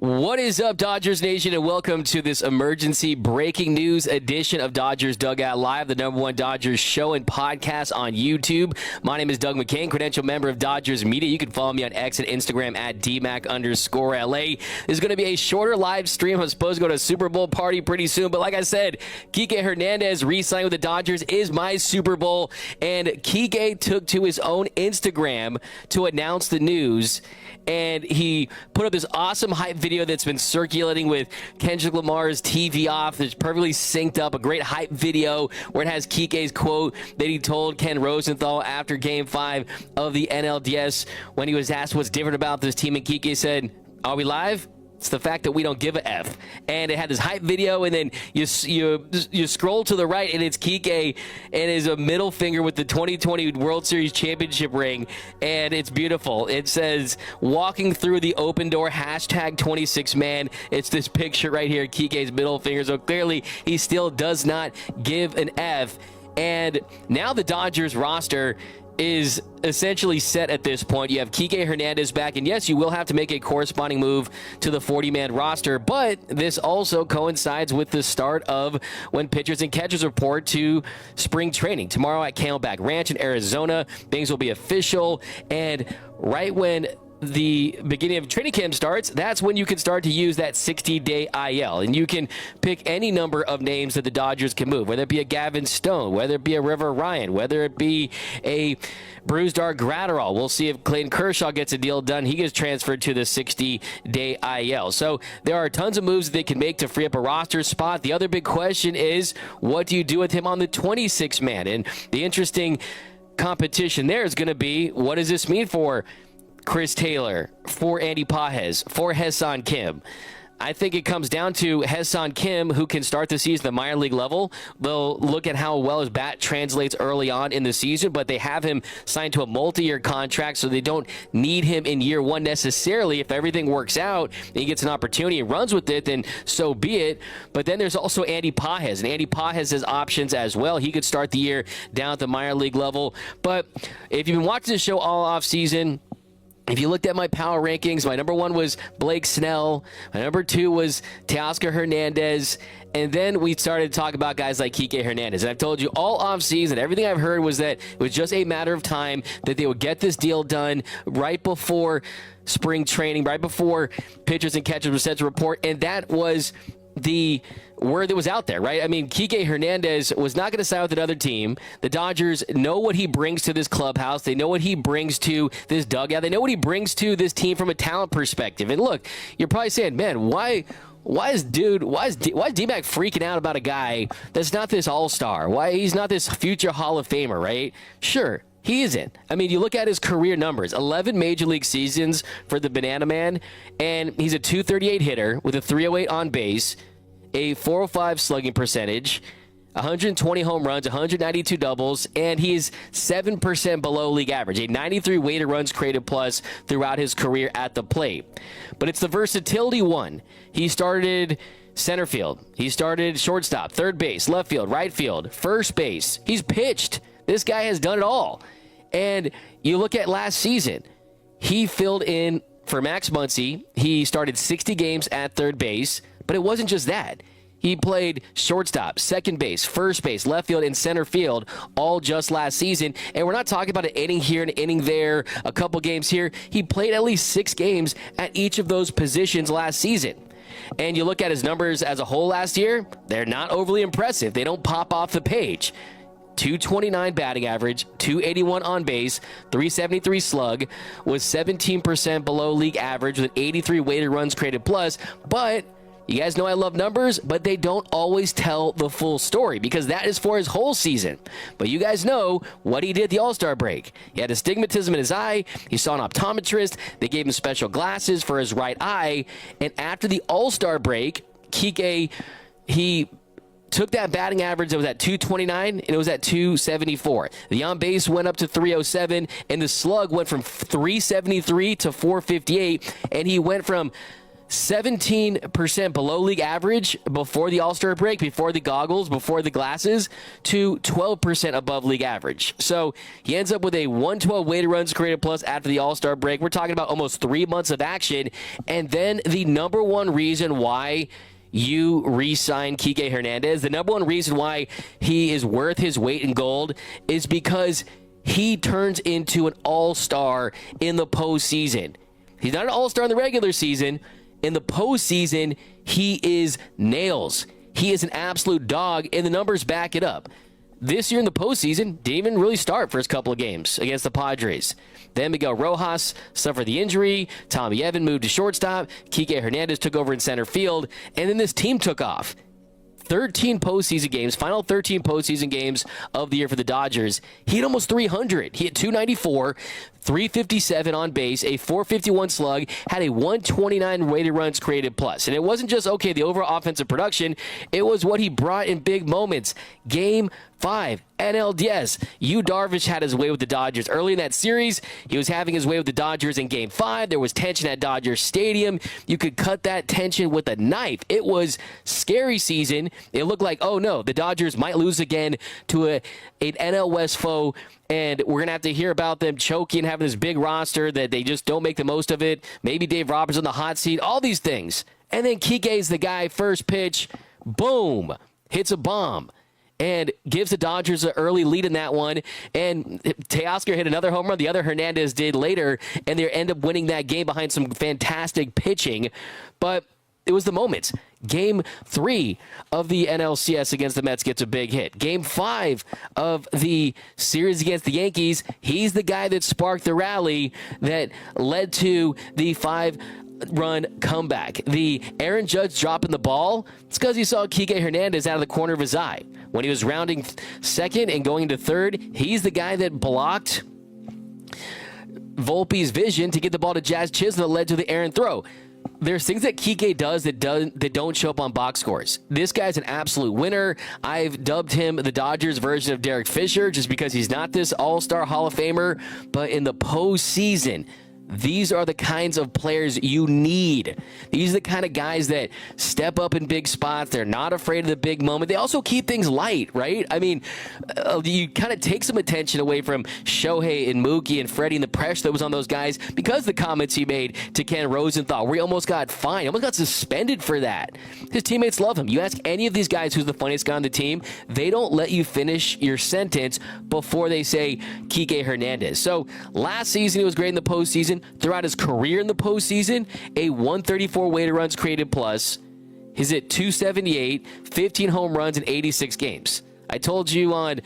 What is up, Dodgers Nation, and welcome to this emergency breaking news edition of Dodgers Dugout Live, the #1 Dodgers show and podcast on YouTube. My name is Doug McCain, credential member of Dodgers Media. You can follow me on X and Instagram at DMac_LA. This is going to be a shorter live stream. I'm supposed to go to a Super Bowl party pretty soon, but like I said, Kike Hernandez re-signing with the Dodgers is my Super Bowl, and Kike took to his own Instagram to announce the news. And he put up this awesome hype video that's been circulating with Kendrick Lamar's TV off. It's perfectly synced up, a great hype video where it has Kike's quote that he told Ken Rosenthal after Game 5 of the NLDS when he was asked what's different about this team. And Kike said, "Are we live? It's the fact that we don't give a F." And it had this hype video, and then you scroll to the right, and it's Kike and his middle finger with the 2020 World Series championship ring, and it's beautiful. It says, "Walking through the open door, hashtag 26 man." It's this picture right here, Kike's middle finger. So clearly, he still does not give an F. And now the Dodgers roster is essentially set at this point. You have Kike Hernandez back, and yes, you will have to make a corresponding move to the 40-man roster, but this also coincides with the start of when pitchers and catchers report to spring training. Tomorrow at Camelback Ranch in Arizona, things will be official, and right when the beginning of training camp starts, that's when you can start to use that 60-day IL. And you can pick any number of names that the Dodgers can move, whether it be a Gavin Stone, whether it be a River Ryan, whether it be a Brusdar Graterol. We'll see if Clayton Kershaw gets a deal done. He gets transferred to the 60-day IL. So there are tons of moves that they can make to free up a roster spot. The other big question is, what do you do with him on the 26-man? And the interesting competition there is going to be, what does this mean for Chris Taylor, for Andy Pages, for Ha-Seong Kim? I think it comes down to Ha-Seong Kim, who can start the season at the minor league level. They'll look at how well his bat translates early on in the season, but they have him signed to a multi-year contract, so they don't need him in year one necessarily. If everything works out and he gets an opportunity and runs with it, then so be it. But then there's also Andy Pages, and Andy Pages has options as well. He could start the year down at the minor league level. But if you've been watching the show all off season, if you looked at my power rankings, my number 1 was Blake Snell. My number 2 was Teoscar Hernandez. And then we started to talk about guys like Kike Hernandez. And I've told you all offseason, everything I've heard was that it was just a matter of time that they would get this deal done right before spring training, right before pitchers and catchers were set to report. And that was the word that was out there, right? I mean, Kike Hernandez was not going to sign with another team. The Dodgers know what he brings to this clubhouse. They know what he brings to this dugout. They know what he brings to this team from a talent perspective. And look, you're probably saying, man, why is D-Mac freaking out about a guy that's not this all-star? Why he's not this future Hall of Famer, right? Sure, he isn't. I mean, you look at his career numbers, 11 Major League seasons for the Banana Man, and he's a .238 hitter with a .308 on base, a .405 slugging percentage, 120 home runs, 192 doubles, and he's 7% below league average, a 93 weighted runs created plus throughout his career at the plate. But it's the versatility one. He started center field. He started shortstop, third base, left field, right field, first base. He's pitched. This guy has done it all. And you look at last season, he filled in for Max Muncy. He started 60 games at third base, but it wasn't just that. He played shortstop, second base, first base, left field, and center field all just last season. And we're not talking about an inning here, an inning there, a couple games here. He played at least 6 games at each of those positions last season. And you look at his numbers as a whole last year, they're not overly impressive. They don't pop off the page. 229 batting average, 281 on base, 373 slug, was 17% below league average with 83 weighted runs created plus. But you guys know I love numbers, but they don't always tell the full story because that is for his whole season. But you guys know what he did at the All-Star break. He had astigmatism in his eye. He saw an optometrist. They gave him special glasses for his right eye. And after the All-Star break, Kike, he took that batting average that was at 229 and it was at 274. The on base went up to 307 and the slug went from 373 to 458, and he went from 17% below league average before the All-Star break, before the goggles, before the glasses, to 12% above league average. So he ends up with a 112 weighted runs created plus after the All-Star break. We're talking about almost 3 months of action. And then the number one reason why you re-sign Kike Hernandez, the number one reason why he is worth his weight in gold, is because he turns into an all-star in the postseason. He's not an all-star in the regular season. In the postseason, he is nails. He is an absolute dog, and the numbers back it up. This year in the postseason, didn't even really start first couple of games against the Padres. Then Miguel Rojas suffered the injury. Tommy Evan moved to shortstop. Kike Hernandez took over in center field, and then this team took off. 13 postseason games, final 13 postseason games of the year for the Dodgers. He had almost 300. He had 294, 357 on base, a 451 slug, had a 129 weighted runs created plus. And it wasn't just, okay, the overall offensive production. It was what he brought in big moments. Game 5, NLDS. Yu Darvish had his way with the Dodgers. Early in that series, he was having his way with the Dodgers in Game 5. There was tension at Dodger Stadium. You could cut that tension with a knife. It was scary season. It looked like, oh no, the Dodgers might lose again to an NL West foe, and we're going to have to hear about them choking, having this big roster that they just don't make the most of it. Maybe Dave Roberts on the hot seat, all these things. And then Kike's the guy, first pitch, boom, hits a bomb and gives the Dodgers an early lead in that one. And Teoscar hit another home run. The other Hernandez did later, and they end up winning that game behind some fantastic pitching. But it was the moments. Game 3 of the NLCS against the Mets gets a big hit. Game 5 of the series against the Yankees, he's the guy that sparked the rally that led to the 5-run comeback. The Aaron Judge dropping the ball, it's because he saw Kike Hernandez out of the corner of his eye. When he was rounding second and going to third, he's the guy that blocked Volpe's vision to get the ball to Jazz Chisholm that led to the errant throw. There's things that Kike does that don't show up on box scores. This guy's an absolute winner. I've dubbed him the Dodgers version of Derek Fisher just because he's not this all-star Hall of Famer. But in the postseason, these are the kinds of players you need. These are the kind of guys that step up in big spots. They're not afraid of the big moment. They also keep things light, right? I mean, you kind of take some attention away from Shohei and Mookie and Freddie and the pressure that was on those guys because the comments he made to Ken Rosenthal, where he almost got fined, almost got suspended for that. His teammates love him. You ask any of these guys who's the funniest guy on the team, they don't let you finish your sentence before they say Kike Hernandez. So last season, he was great in the postseason. Throughout his career in the postseason, a 134 weighted runs created plus. He's at 278, 15 home runs in 86 games. I told you on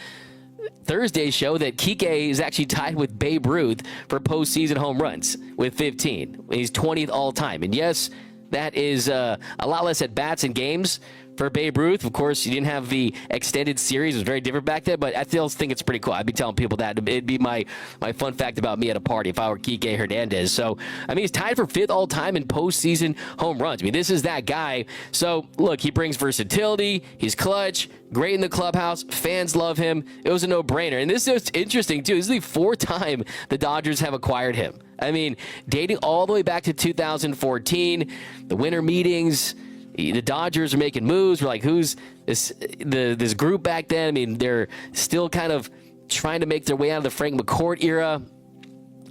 Thursday's show that Kike is actually tied with Babe Ruth for postseason home runs with 15. He's 20th all time. And yes, that is a lot less at bats in games for Babe Ruth. Of course, you didn't have the extended series. It was very different back then, but I still think it's pretty cool. I'd be telling people that. It'd be my fun fact about me at a party if I were Kike Hernandez. So, I mean, he's tied for 5th all-time in postseason home runs. I mean, this is that guy. So, look, he brings versatility. He's clutch, great in the clubhouse. Fans love him. It was a no-brainer. And this is interesting, too. This is the 4th time the Dodgers have acquired him. I mean, dating all the way back to 2014, the winter meetings, the Dodgers are making moves. We're like, who's this group back then? I mean, they're still kind of trying to make their way out of the Frank McCourt era.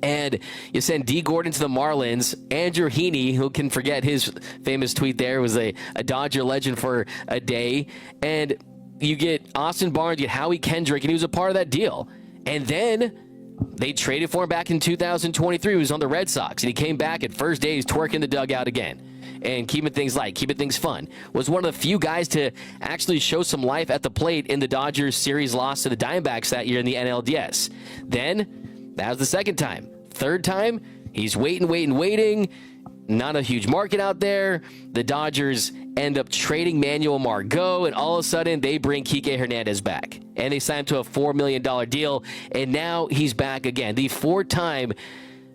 And you send D. Gordon to the Marlins. Andrew Heaney, who can forget his famous tweet there, was a Dodger legend for a day. And you get Austin Barnes, you get Howie Kendrick, and he was a part of that deal. And then they traded for him back in 2023. He was on the Red Sox, and he came back at first day. He's twerking the dugout again and keeping things light, keeping things fun. Was one of the few guys to actually show some life at the plate in the Dodgers series loss to the Diamondbacks that year in the NLDS. Then, that was the 2nd time. 3rd time, he's waiting. Not a huge market out there. The Dodgers end up trading Manuel Margot, and all of a sudden, they bring Kike Hernandez back. And they sign him to a $4 million deal, and now he's back again. The 4th time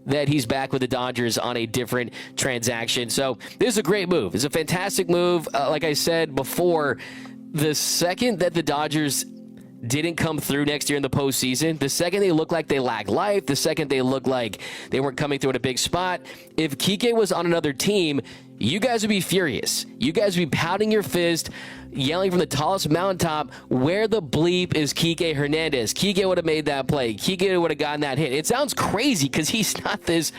that he's back with the Dodgers on a different transaction. So this is a great move. It's a fantastic move. Like I said before, the second that the Dodgers didn't come through next year in the postseason, the second they look like they lack life, the second they look like they weren't coming through in a big spot, if Kike was on another team, you guys would be furious. You guys would be pounding your fist, yelling from the tallest mountaintop, where the bleep is Kike Hernandez? Kike would have made that play. Kike would have gotten that hit. It sounds crazy because he's not this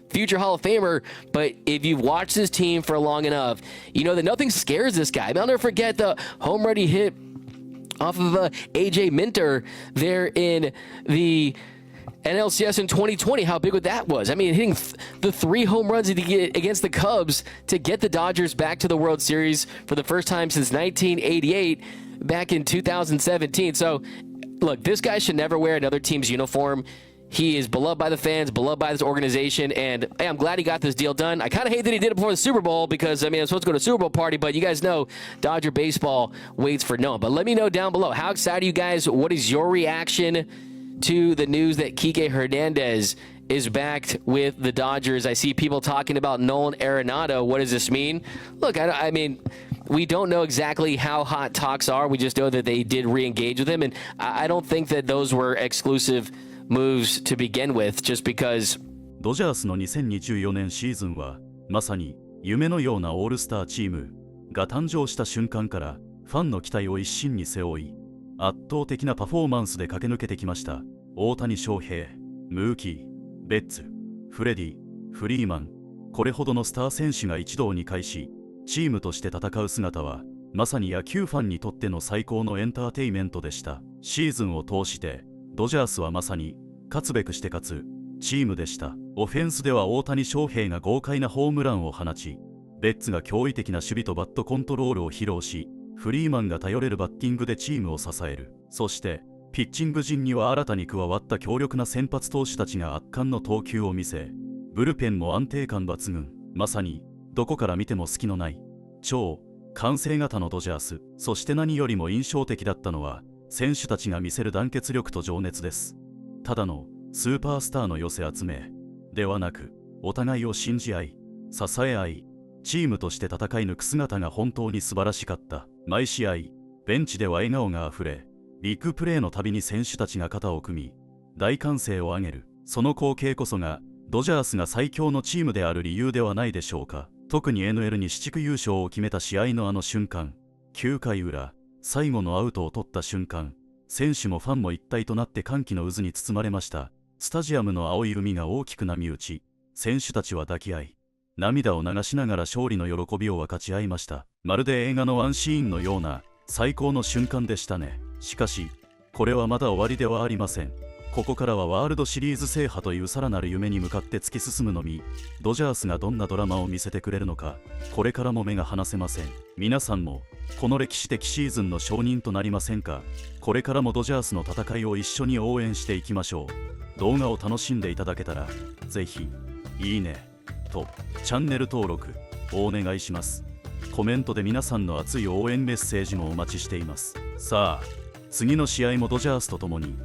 future Hall of Famer, but if you've watched this team for long enough, you know that nothing scares this guy. I'll never forget the home run he hit off of AJ Minter there in the NLCS in 2020, how big that was. I mean, hitting the 3 home runs against the Cubs to get the Dodgers back to the World Series for the first time since 1988, back in 2017. So, look, this guy should never wear another team's uniform. He is beloved by the fans, beloved by this organization, and hey, I'm glad he got this deal done. I kind of hate that he did it before the Super Bowl because, I mean, I'm supposed to go to a Super Bowl party, but you guys know Dodger baseball waits for no one. But let me know down below, how excited are you guys? What is your reaction to the news that Kike Hernandez is back with the Dodgers? I see people talking about Nolan Arenado. What does this mean? Look, I mean, we don't know exactly how hot talks are. We just know that they did re-engage with him, and I don't think that those were exclusive moves to begin with, just because ドジャースの2024年シーズンはまさに夢のようなオールスターチームが誕生した瞬間からファンの期待を一身に背負い、圧倒的なパフォーマンスで駆け抜けてきました。大谷翔平、ムーキー、ベッツ、フレディ、フリーマン、これほどのスター選手が一堂に会し、チームとして戦う姿はまさに野球ファンにとっての最高のエンターテイメントでした。シーズンを通してドジャースはまさに勝つべくして勝つチームでした。オフェンスでは大谷翔平が豪快なホームランを放ち、ベッツが驚異的な守備とバットコントロールを披露し、フリーマンが頼れるバッティングでチームを支える。そしてピッチング陣には新たに加わった強力な先発投手たちが圧巻の投球を見せ、ブルペンも安定感抜群。まさにどこから見ても隙のない超完成型のドジャース。そして何よりも印象的だったのは選手たちが見せる団結力と情熱です。ただのスーパースターの寄せ集めではなく、お互いを信じ合い、支え合い、チームとして戦い抜く姿が本当に素晴らしかった。毎試合、ベンチでは笑顔があふれ、ビッグプレーのたびに選手たちが肩を組み、大歓声を上げる。その光景こそが、ドジャースが最強のチームである理由ではないでしょうか。特に NL 西地区優勝を決めた試合のあの瞬間、9回裏、最後のアウトを取った瞬間、選手もファンも一体となって歓喜の渦に包まれました。スタジアムの青い海が大きく波打ち、選手たちは抱き合い、涙を流しながら勝利の喜びを分かち合いました。まるで映画のワンシーンのような最高の瞬間でしたね。しかし、これはまだ終わりではありません。ここからはワールドシリーズ制覇というさらなる夢に向かって突き進むのみ、ドジャースがどんなドラマを見せてくれるのか、これからも目が離せません。皆さんもこの歴史的シーズンの証人となりませんか。これからもドジャースの戦いを一緒に応援していきましょう。動画を楽しんでいただけたら、ぜひいいねとチャンネル登録をお願いします。コメントで皆さんの熱い応援メッセージもお待ちしています。さあ、次の試合もドジャースと共に